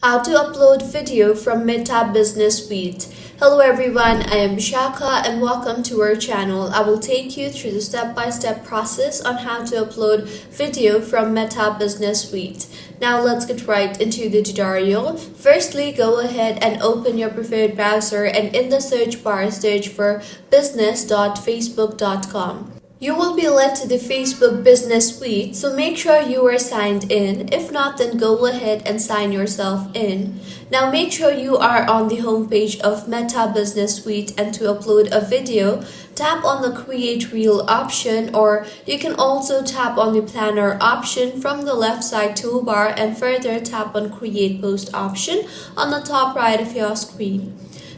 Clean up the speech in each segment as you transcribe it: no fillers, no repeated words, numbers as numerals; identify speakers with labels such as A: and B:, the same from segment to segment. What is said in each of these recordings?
A: How to upload video from Meta Business Suite. Hello everyone, I am Bishaka and welcome to our channel. I will take you through the step-by-step process on how to upload video from Meta Business Suite. Now let's get right into the tutorial. Firstly, go ahead and open your preferred browser and in the search bar search for business.facebook.com. You will be led to the Facebook Business Suite, so make sure you are signed in. If not, then go ahead and sign yourself in. Now make sure you are on the homepage of Meta Business Suite, and to upload a video, tap on the Create Reel option, or you can also tap on the Planner option from the left side toolbar and further tap on Create Post option on the top right of your screen.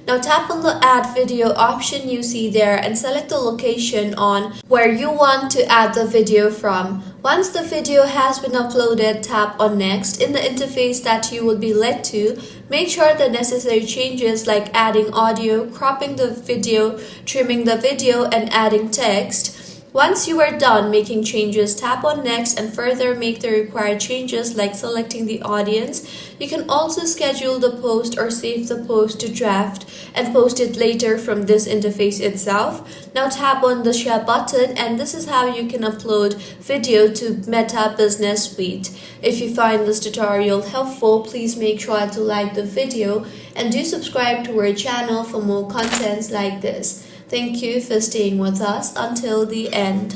A: Now tap on the add video option you see there and select the location on where you want to add the video from. Once the video has been uploaded, tap on next. In the interface that you will be led to, make sure the necessary changes like adding audio, cropping the video, trimming the video, and adding text. Once you are done making changes, tap on next and further make the required changes like selecting the audience. You can also schedule the post or save the post to draft and post it later from this interface itself. Now tap on the share button, and this is how you can upload video to Meta Business Suite. If you find this tutorial helpful, please make sure to like the video and do subscribe to our channel for more contents like this. Thank you for staying with us until the end.